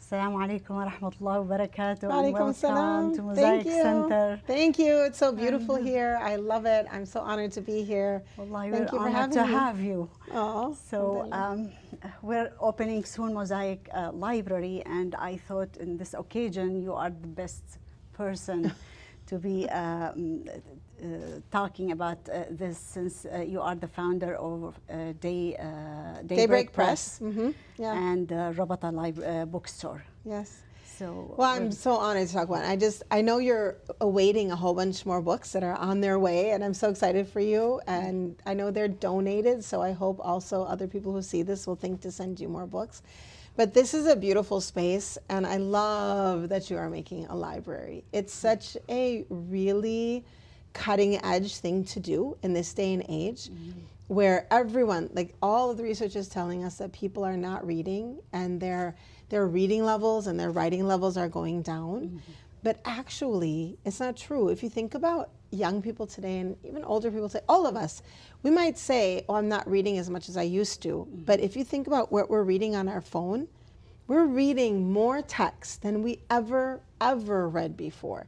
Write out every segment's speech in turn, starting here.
Assalamu alaikum wa rahmatullahi wa barakatuh, and Alaikum welcome salam. to Thank Mosaic you. Center. Thank you. It's so beautiful here. I love it. I'm so honored to be here. Wallahi, Thank we're you for honored having to me. have you. Oh, So we're opening soon Mosaic Library, and I thought in this occasion you are the best person to be talking about this, since you are the founder of Daybreak Press Yeah. and Rabata bookstore. Yes. So Well, I'm so honored to talk about it. I know you're awaiting a whole bunch more books that are on their way, and I'm so excited for you. And I know they're donated, so I hope also other people who see this will think to send you more books. But this is a beautiful space, and I love that you are making a library. It's such a really cutting edge thing to do in this day and age, where everyone, like all of the research is telling us that people are not reading, and their reading levels and their writing levels are going down. But actually, it's not true. If you think about young people today, and even older people today, all of us, we might say, oh, I'm not reading as much as I used to. But if you think about what we're reading on our phone, we're reading more text than we ever read before.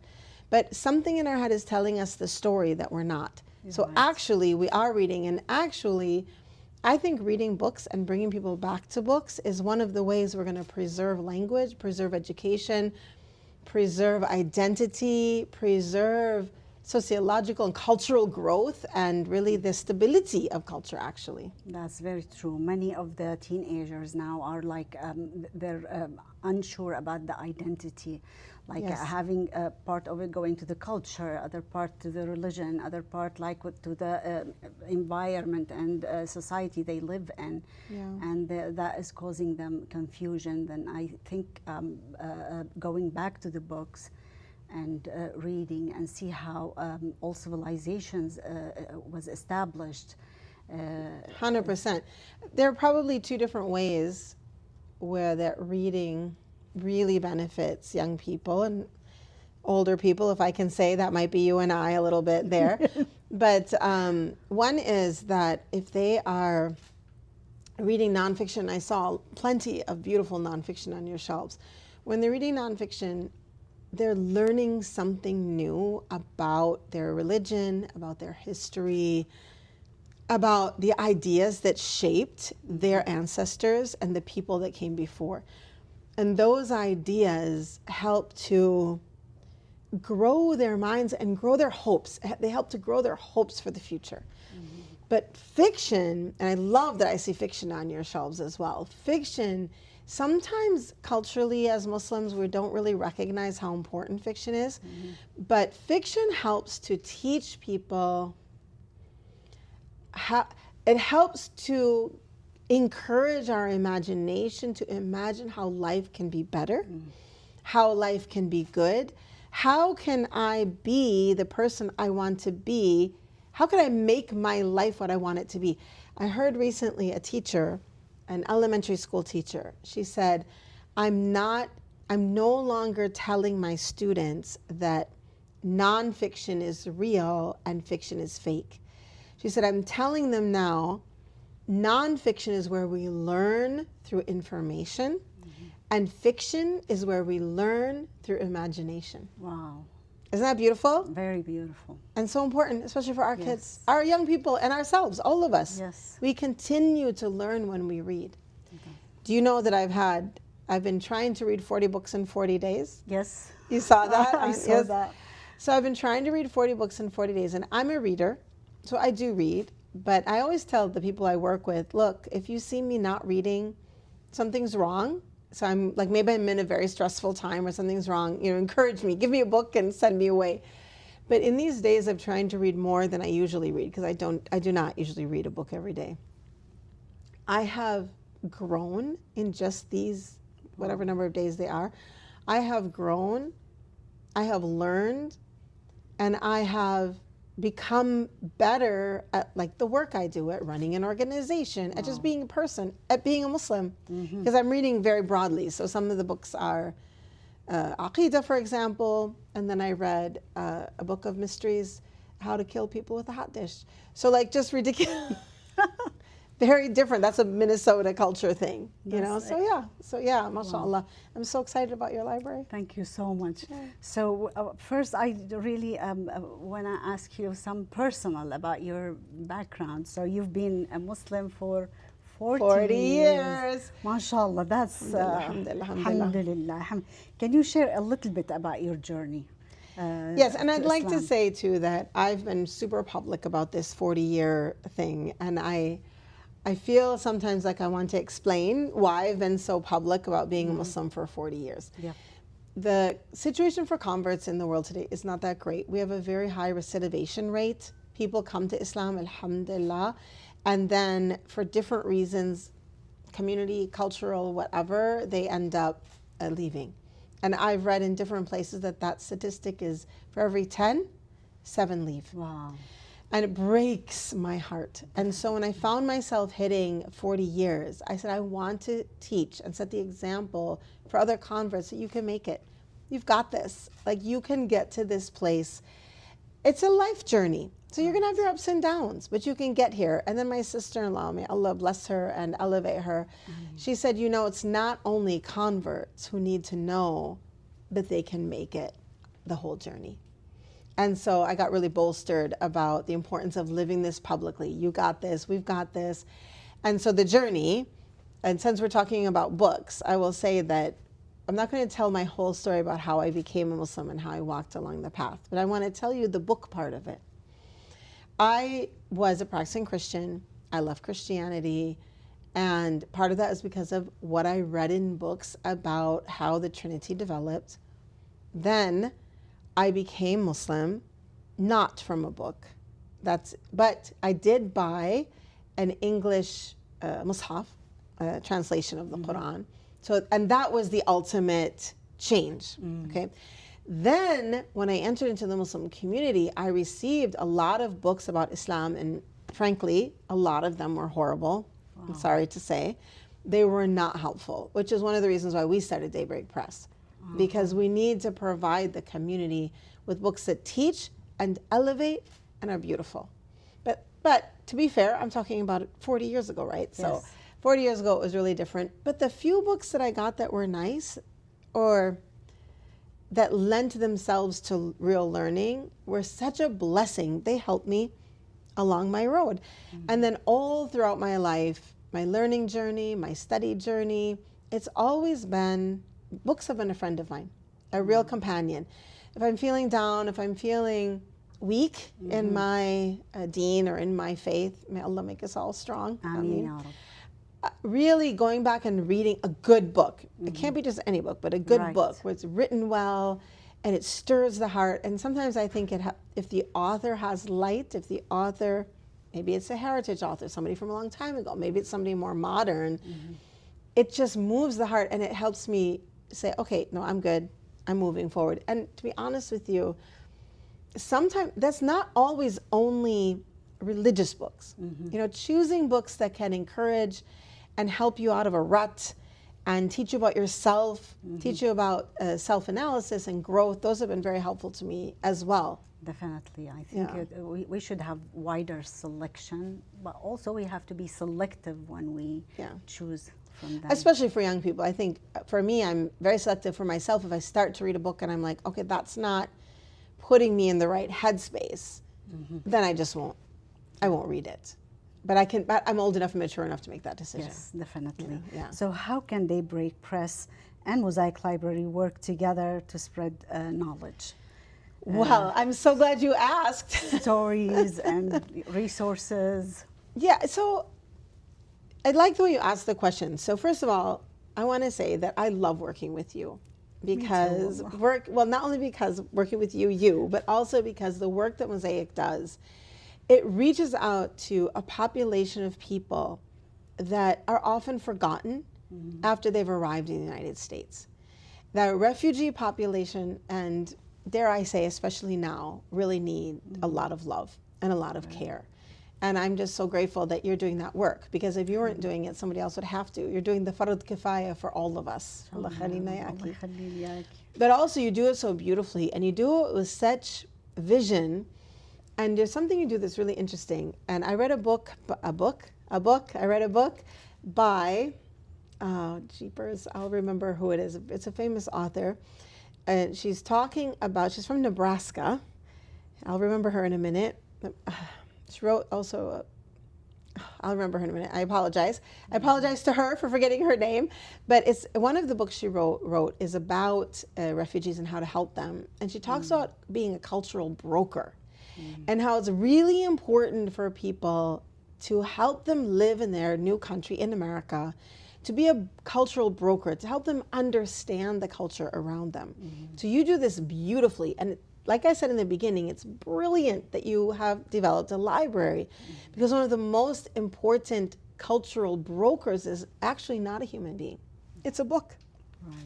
But something in our head is telling us the story that we're not. So actually, we are reading. And actually, I think reading books and bringing people back to books is one of the ways we're going to preserve language, preserve education, preserve identity, preserve sociological and cultural growth, and really the stability of culture, actually. That's very true. Many of the teenagers now are like, they're unsure about the identity, like having a part of it going to the culture, other part to the religion, other part like to the environment and society they live in. And that is causing them confusion. Then I think going back to the books and reading and see how all civilizations was established. 100%. There are probably two different ways where that reading really benefits young people and older people, if I can say. That might be you and I a little bit there. But one is that if they are reading nonfiction, I saw plenty of beautiful nonfiction on your shelves. When they're reading nonfiction, they're learning something new about their religion, about their history, about the ideas that shaped their ancestors and the people that came before. And those ideas help to grow their minds and grow their hopes. They help to grow their hopes for the future. But fiction, and I love that I see fiction on your shelves as well. Fiction, sometimes culturally as Muslims, we don't really recognize how important fiction is. But fiction helps to teach people how, it helps to encourage our imagination to imagine how life can be better, how life can be good. How can I be the person I want to be? How can I make my life what I want it to be? I heard recently a teacher, an elementary school teacher, she said, I'm no longer telling my students that nonfiction is real and fiction is fake. She said, I'm telling them now, nonfiction is where we learn through information, and fiction is where we learn through imagination. Wow. Isn't that beautiful? Very beautiful. And so important, especially for our kids, our young people, and ourselves, all of us. Yes. We continue to learn when we read. Do you know that I've been trying to read 40 books in 40 days? Yes. You saw that? I saw that. So I've been trying to read 40 books in 40 days, and I'm a reader, so I do read. But I always tell the people I work with, look, if you see me not reading, something's wrong. So I'm like, maybe I'm in a very stressful time or something's wrong. Encourage me, give me a book and send me away. But in these days of trying to read more than I usually read, because I do not usually read a book every day, I have grown in just these, whatever number of days they are. I have grown, I have learned, and I have become better at like the work I do, at running an organization, at just being a person, at being a Muslim, because I'm reading very broadly. So some of the books are Aqidah, for example, and then I read a book of mysteries, how to kill people with a hot dish. So like just ridiculous. very different. That's a Minnesota culture thing, you know. That's So yeah, mashallah. I'm so excited about your library. Thank you so much. So first, I really want to ask you some personal about your background. So you've been a Muslim for 40 years. MashaAllah, that's alhamdulillah. Can you share a little bit about your journey? Yes, and I'd like to Islam? say too that I've been super public about this 40-year thing, and I feel sometimes like I want to explain why I've been so public about being a Muslim for 40 years. Yeah. The situation for converts in the world today is not that great. We have a very high recidivation rate. People come to Islam, alhamdulillah, and then for different reasons, community, cultural, whatever, they end up leaving. And I've read in different places that statistic is for every 10, 7 leave. Wow. And it breaks my heart. And so when I found myself hitting 40 years, I said, I want to teach and set the example for other converts that you can make it. You've got this. Like, you can get to this place. It's a life journey. So you're going to have your ups and downs, but you can get here. And then my sister-in-law, may Allah bless her and elevate her, she said, you know, it's not only converts who need to know that they can make it the whole journey. And so I got really bolstered about the importance of living this publicly. You got this, we've got this. And so the journey, and since we're talking about books, I will say that I'm not going to tell my whole story about how I became a Muslim and how I walked along the path, but I want to tell you the book part of it. I was a practicing Christian. I left Christianity. And part of that is because of what I read in books about how the Trinity developed. Then I became Muslim, not from a book. But I did buy an English mushaf, translation of the Quran. So, and that was the ultimate change. Okay. Then when I entered into the Muslim community, I received a lot of books about Islam, and frankly, a lot of them were horrible. Wow. I'm sorry to say. They were not helpful, which is one of the reasons why we started Daybreak Press. Because we need to provide the community with books that teach and elevate and are beautiful. But to be fair, I'm talking about it 40 years ago, right? Yes. So 40 years ago, it was really different. But the few books that I got that were nice or that lent themselves to real learning were such a blessing. They helped me along my road. And then all throughout my life, my learning journey, my study journey, it's always been, books have been a friend of mine, a real companion. If I'm feeling down, if I'm feeling weak in my deen or in my faith, may Allah make us all strong. Ameen. Really going back and reading a good book. It can't be just any book, but a good book where it's written well and it stirs the heart. And sometimes I think if the author has light, if the author, maybe it's a heritage author, somebody from a long time ago, maybe it's somebody more modern, it just moves the heart and it helps me say, okay, no, I'm good. I'm moving forward. And to be honest with you, sometimes that's not always only religious books. You know, choosing books that can encourage and help you out of a rut and teach you about yourself, teach you about self-analysis and growth, those have been very helpful to me as well. Definitely. I think we should have wider selection, but also we have to be selective when we choose from them. Especially for young people. I think for me, I'm very selective for myself. If I start to read a book and I'm like, okay, that's not putting me in the right headspace, then I won't read it. But I'm old enough and mature enough to make that decision. Yes, definitely. Yeah. So how can Daybreak Press and Mosaic Library work together to spread knowledge? Well, I'm so glad you asked. Stories and resources. Yeah, so I like the way you asked the question. So first of all, I want to say that I love working with you because not only because working with you, but also because the work that Mosaic does, it reaches out to a population of people that are often forgotten after they've arrived in the United States. The refugee population, and dare I say, especially now, really need a lot of love and a lot of care. And I'm just so grateful that you're doing that work, because if you weren't doing it, somebody else would have to. You're doing the farad kifaya for all of us. But also you do it so beautifully, and you do it with such vision And there's something you do that's really interesting. And I read I read a book by, jeepers, I'll remember who it is. It's a famous author. And she's from Nebraska. I'll remember her in a minute. She wrote also, I'll remember her in a minute. I apologize. I apologize to her for forgetting her name. But it's one of the books she wrote is about refugees and how to help them. And she talks about being a cultural broker and how it's really important for people to help them live in their new country in America, to be a cultural broker, to help them understand the culture around them. So you do this beautifully. And like I said in the beginning, it's brilliant that you have developed a library, because one of the most important cultural brokers is actually not a human being. It's a book. Right.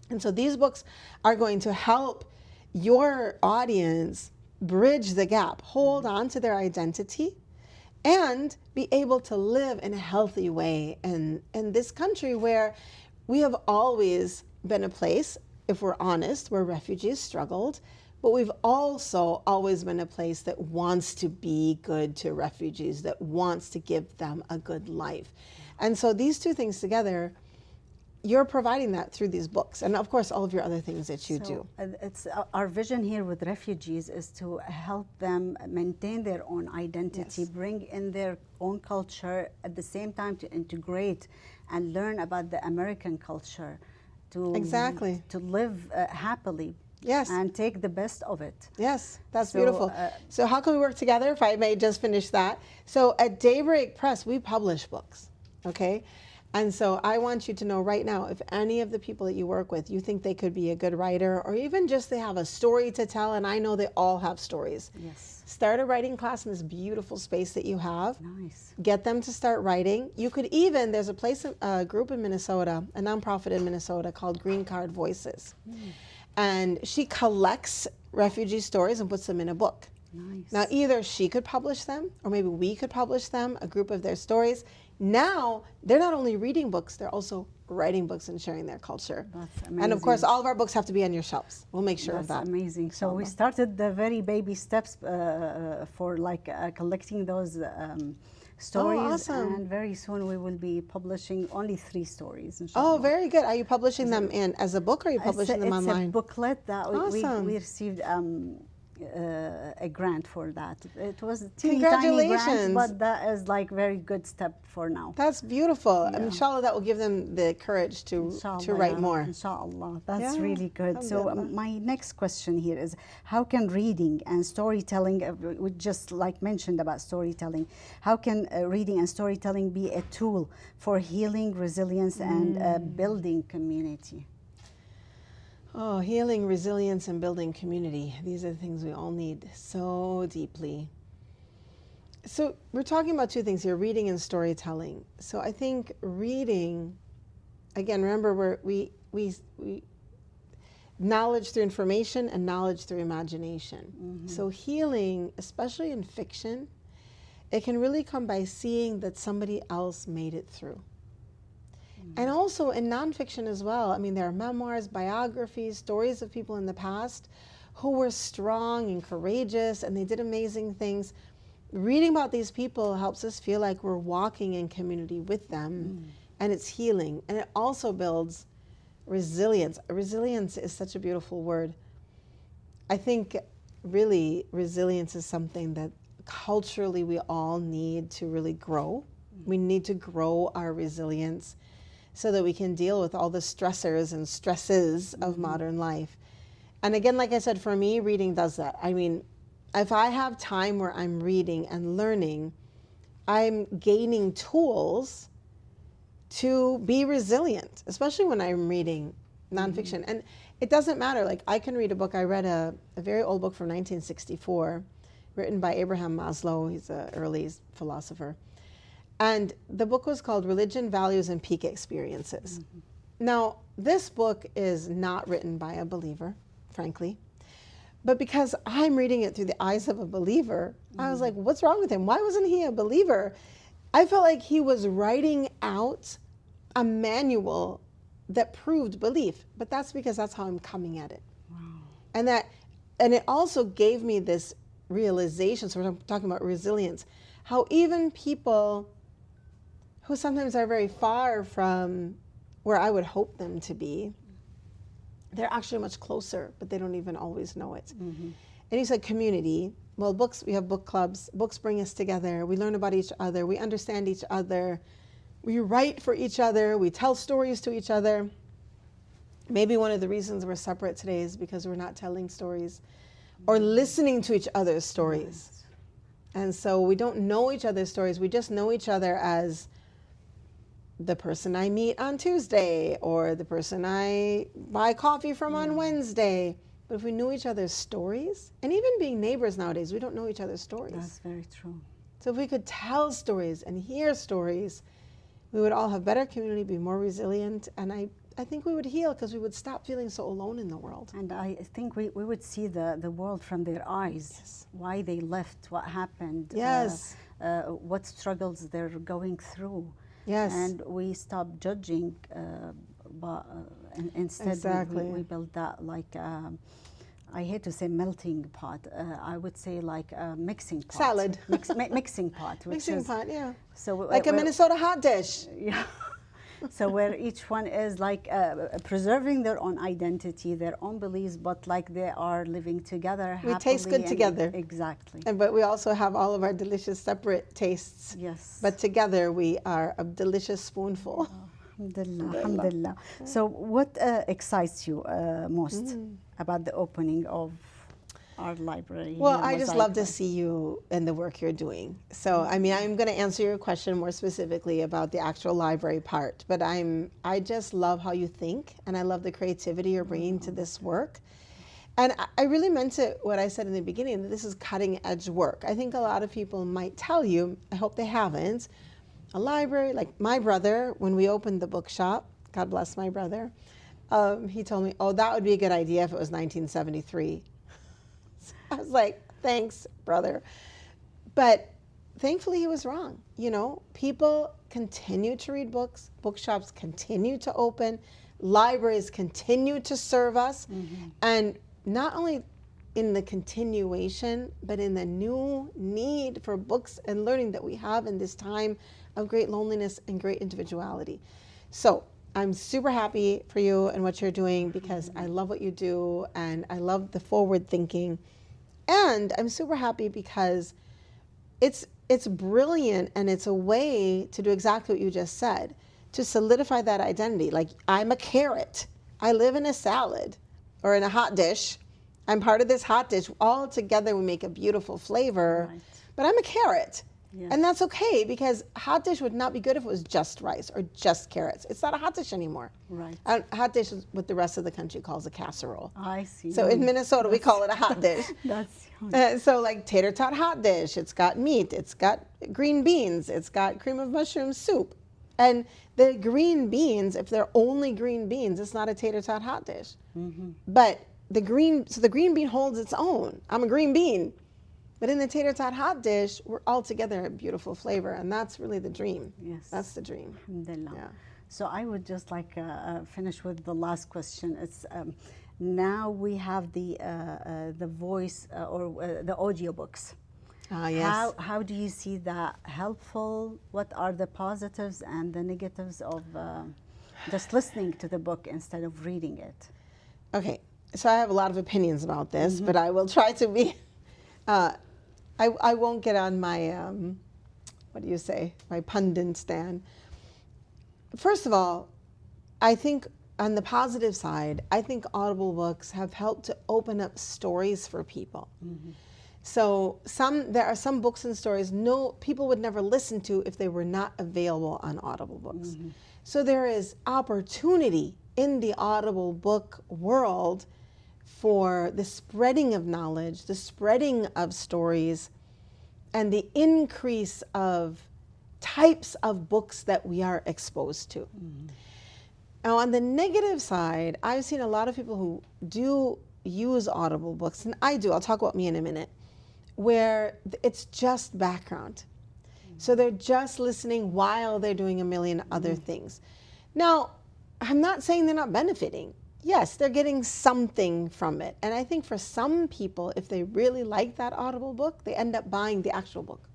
And so these books are going to help your audience bridge the gap, hold on to their identity, and be able to live in a healthy way in this country where we have always been a place, if we're honest, where refugees struggled, but we've also always been a place that wants to be good to refugees, that wants to give them a good life. And so these two things together, you're providing that through these books, and of course all of your other things that you do. It's our vision here with refugees is to help them maintain their own identity, Yes. bring in their own culture, at the same time to integrate and learn about the American culture, to Exactly. to live happily. Yes. And take the best of it. Yes, that's So, beautiful. So how can we work together, if I may just finish that? So at Daybreak Press, we publish books, okay? And so I want you to know right now, if any of the people that you work with, you think they could be a good writer, or even just they have a story to tell, and I know they all have stories. Yes. Start a writing class in this beautiful space that you have. Nice. Get them to start writing. You could even, there's a group in Minnesota, a nonprofit in Minnesota called Green Card Voices. And she collects refugee stories and puts them in a book. Nice. Now, either she could publish them, or maybe we could publish them, a group of their stories. Now, they're not only reading books, they're also writing books and sharing their culture. That's And of course, amazing. all of our books have to be on your shelves. We'll make sure of That's that. amazing. So we started the very baby steps for collecting those stories, awesome. and very soon we will be publishing only 3 stories. Inshallah. Oh, very good. Are you publishing them as a book, or are you publishing them online? It's a booklet that Awesome. we received a grant for that. It was a teeny tiny grant, Congratulations. but that is like very good step for now. That's beautiful. Yeah. Inshallah, that will give them the courage to Inshallah, write yeah. more. Inshallah, that's Yeah, really good. So alhamdulillah. my next question here is, how can reading and storytelling, we just like mentioned about storytelling, how can reading and storytelling be a tool for healing, resilience, and building community? Oh, healing, resilience, and building community. These are the things we all need so deeply. So we're talking about 2 things here, reading and storytelling. So I think reading, again, remember we knowledge through information and knowledge through imagination. So healing, especially in fiction, it can really come by seeing that somebody else made it through. And also in nonfiction as well. I mean, there are memoirs, biographies, stories of people in the past who were strong and courageous, and they did amazing things. Reading about these people helps us feel like we're walking in community with them, and it's healing. And it also builds resilience. Resilience is such a beautiful word. I think really resilience is something that culturally we all need to really grow. We need to grow our resilience so that we can deal with all the stressors and stresses of modern life. And again, like I said, for me, reading does that. I mean, if I have time where I'm reading and learning, I'm gaining tools to be resilient, especially when I'm reading nonfiction. And it doesn't matter, like I can read a book. I read a very old book from 1964, written by Abraham Maslow. He's an early philosopher. And the book was called Religion, Values, and Peak Experiences. Now, this book is not written by a believer, frankly. But because I'm reading it through the eyes of a believer, I was like, what's wrong with him? Why wasn't he a believer? I felt like he was writing out a manual that proved belief. But that's because that's how I'm coming at it. Wow. And it also gave me this realization, so we're talking about resilience, how even people who sometimes are very far from where I would hope them to be, they're actually much closer, but they don't even always know it. Mm-hmm. And you said community. Well, books, we have book clubs. Books bring us together. We learn about each other. We understand each other. We write for each other. We tell stories to each other. Maybe one of the reasons we're separate today is because we're not telling stories or listening to each other's stories. Right. And so we don't know each other's stories. We just know each other as the person I meet on Tuesday or the person I buy coffee from on Wednesday. But if we knew each other's stories, and even being neighbors nowadays, we don't know each other's stories. That's very true. So if we could tell stories and hear stories, we would all have better community, be more resilient, and I think we would heal because we would stop feeling so alone in the world. And I think we would see the world from their eyes. Yes. Why they left, what happened, yes. What struggles they're going through. Yes. And we stop judging, but instead exactly. we build that like, I hate to say melting pot, I would say like a mixing pot. Salad. Mixing pot. Mixing pot, yeah. So like a Minnesota hot dish. Yeah. So where each one is like preserving their own identity, their own beliefs, but like they are living together happily. We taste good together. Exactly. But we also have all of our delicious separate tastes. Yes. But together we are a delicious spoonful. Alhamdulillah. Alhamdulillah. So what excites you most about the opening of our library? Well, I just love to see you and the work you're doing. So, I mean, I'm going to answer your question more specifically about the actual library part, but I just love how you think, and I love the creativity you're bringing to this work. And I really meant it, what I said in the beginning, that this is cutting edge work. I think a lot of people might tell you, I hope they haven't, a library, like my brother, when we opened the bookshop, God bless my brother, he told me, oh, that would be a good idea if it was 1973. I was like, thanks, brother. But thankfully he was wrong. You know, people continue to read books, bookshops continue to open, libraries continue to serve us. And not only in the continuation, but in the new need for books and learning that we have in this time of great loneliness and great individuality. So I'm super happy for you and what you're doing because I love what you do and I love the forward thinking. And I'm super happy because it's brilliant and it's a way to do exactly what you just said, to solidify that identity. Like, I'm a carrot. I live in a salad or in a hot dish. I'm part of this hot dish. All together we make a beautiful flavor, right. But I'm a carrot. Yes. And that's okay because hot dish would not be good if it was just rice or just carrots. It's not a hot dish anymore. Right. Hot dish is what the rest of the country calls a casserole. I see. So in Minnesota, we call it a hot dish. That's so like tater tot hot dish, it's got meat, it's got green beans, it's got cream of mushroom soup. And the green beans, if they're only green beans, it's not a tater tot hot dish. But the green bean holds its own. I'm a green bean. But in the tater tot hot dish, we're all together a beautiful flavor, and that's really the dream. Yes. That's the dream. Alhamdulillah. Yeah. So I would just like finish with the last question. It's now we have the voice or the audiobooks. Yes. How do you see that helpful? What are the positives and the negatives of just listening to the book instead of reading it? Okay, so I have a lot of opinions about this, but I will try to be. I won't get on my, my pundit stand. First of all, I think on the positive side, I think Audible books have helped to open up stories for people. So there are some books and stories people would never listen to if they were not available on Audible books. So there is opportunity in the Audible book world for the spreading of knowledge, the spreading of stories, and the increase of types of books that we are exposed to. Now, on the negative side, I've seen a lot of people who do use Audible books, and I do, I'll talk about me in a minute, where it's just background. So they're just listening while they're doing a million other things. Now, I'm not saying they're not benefiting. yes, they're getting something from it. And I think for some people, if they really like that Audible book, they end up buying the actual book.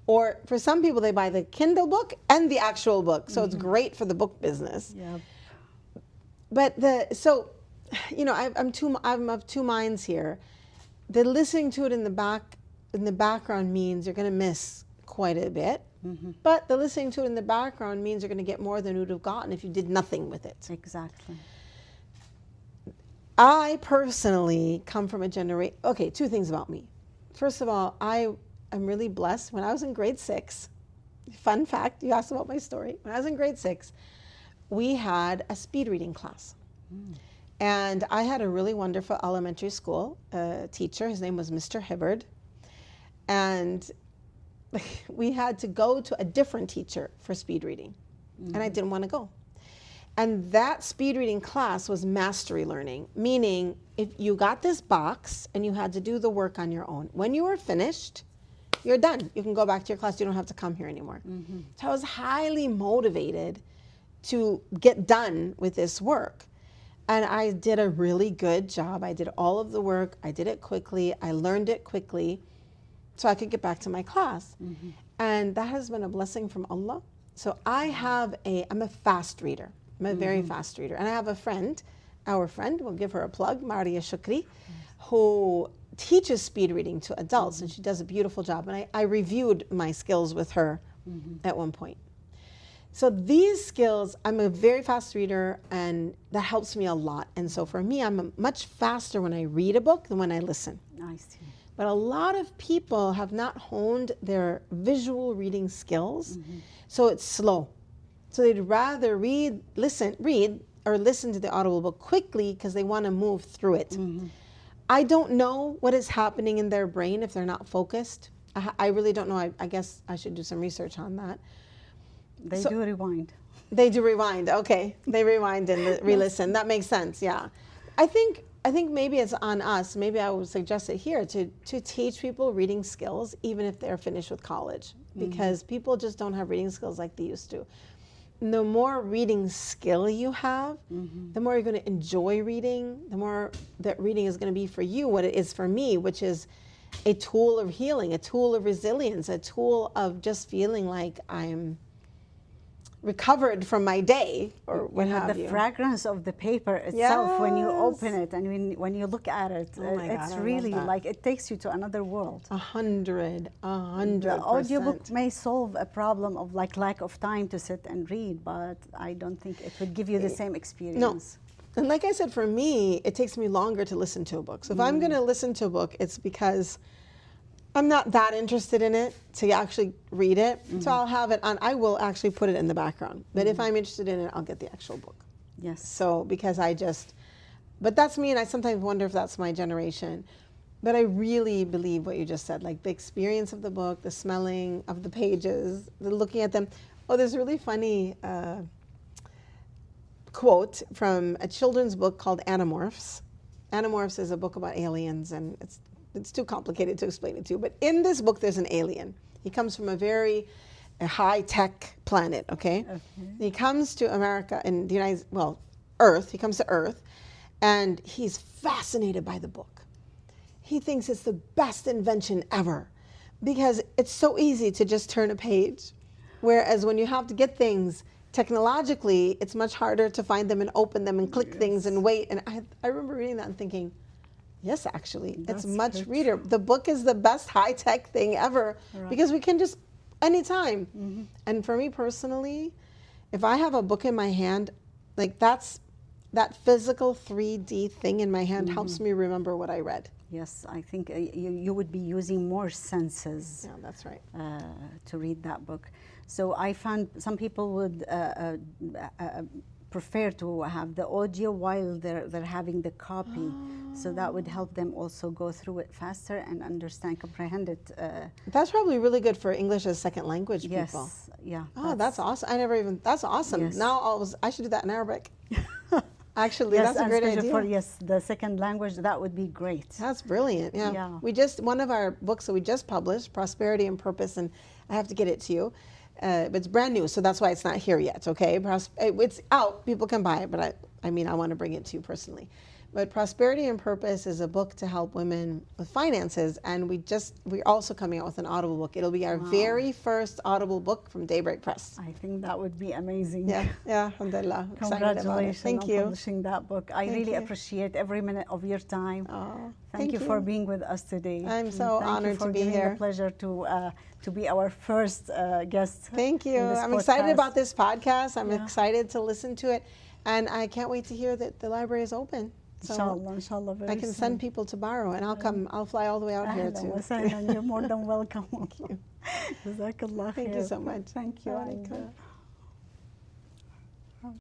Or for some people, they buy the Kindle book and the actual book. So it's great for the book business. Yeah. But I'm of two minds here. The listening to it in the background means you're going to miss quite a bit. But the listening to it in the background means you're going to get more than you would have gotten if you did nothing with it. Exactly. I personally come from a generation. Okay, two things about me. First of all, I'm really blessed. When I was in grade 6, fun fact, you asked about my story. When I was in grade 6, we had a speed reading class. And I had a really wonderful elementary school teacher. His name was Mr. Hibbard. And we had to go to a different teacher for speed reading. And I didn't want to go. And that speed reading class was mastery learning, meaning if you got this box and you had to do the work on your own. When you were finished, you're done. You can go back to your class. You don't have to come here anymore. So I was highly motivated to get done with this work. And I did a really good job. I did all of the work. I did it quickly. I learned it quickly so I could get back to my class. And that has been a blessing from Allah. So I'm a fast reader. I'm a very fast reader. And I have a friend, our friend, we'll give her a plug, Maria Shukri, who teaches speed reading to adults, and she does a beautiful job. And I reviewed my skills with her at one point. So these skills, I'm a very fast reader, and that helps me a lot. And so for me, I'm much faster when I read a book than when I listen. I see. But a lot of people have not honed their visual reading skills, so it's slow. So they'd rather read or listen to the Audible book quickly because they want to move through it. I don't know what is happening in their brain if they're not focused. I really don't know. I guess I should do some research on that. They do rewind. They do rewind. Okay, they rewind and re-listen. That makes sense. Yeah, I think maybe it's on us. Maybe I would suggest it here to teach people reading skills, even if they're finished with college, because people just don't have reading skills like they used to. The more reading skill you have, the more you're going to enjoy reading. The more that reading is going to be for you what it is for me, which is a tool of healing, a tool of resilience, a tool of just feeling like I'm recovered from my day or what have you. The fragrance of the paper itself when you open it and when you look at it, it's really like it takes you to another world. 100%. The audiobook may solve a problem of like lack of time to sit and read, but I don't think it would give you the same experience. No. And like I said, for me, it takes me longer to listen to a book. So if I'm going to listen to a book, it's because I'm not that interested in it to actually read it. So I'll have it on, I will actually put it in the background. But if I'm interested in it, I'll get the actual book. Yes. So because but that's me, and I sometimes wonder if that's my generation. But I really believe what you just said, like the experience of the book, the smelling of the pages, the looking at them. Oh, there's a really funny quote from a children's book called Animorphs. Animorphs is a book about aliens, and it's too complicated to explain it to you. But in this book, there's an alien. He comes from a very high-tech planet, okay? He comes to America in the Earth. He comes to Earth, and he's fascinated by the book. He thinks it's the best invention ever because it's so easy to just turn a page. Whereas when you have to get things technologically, it's much harder to find them and open them and click things and wait. And I remember reading that and thinking, yes, actually, it's much reader. The book is the best high-tech thing ever because we can just, anytime. And for me personally, if I have a book in my hand, like that physical 3D thing in my hand helps me remember what I read. Yes, I think you would be using more senses. Yeah, that's right. To read that book. So I found some people would prefer to have the audio while they're having the copy. So that would help them also go through it faster and understand, comprehend it. That's probably really good for English as second language people. Yes, yeah. Oh, that's awesome. That's awesome. Yes. Now I should do that in Arabic. Actually, yes, that's a great idea. For the second language, that would be great. That's brilliant. Yeah. One of our books that we just published, Prosperity and Purpose, and I have to get it to you. It's brand new, so that's why it's not here yet, okay? It's out, people can buy it, but I want to bring it to you personally. But Prosperity and Purpose is a book to help women with finances, and we're also coming out with an Audible book. It'll be our very first Audible book from Daybreak Press. I think that would be amazing. Yeah, alhamdulillah. Congratulations Thank on you. publishing that book. I really appreciate every minute of your time. Oh, thank you for being with us today. I'm so honored to be here. Thank you for giving the pleasure to be our first guest. Thank you. I'm excited about this podcast. I'm excited to listen to it, and I can't wait to hear that the library is open. So inshallah, I can send people to borrow, and I'll fly all the way out here too. You're more than welcome. Thank you. Jazakallah khair. Thank you so much. Thank you.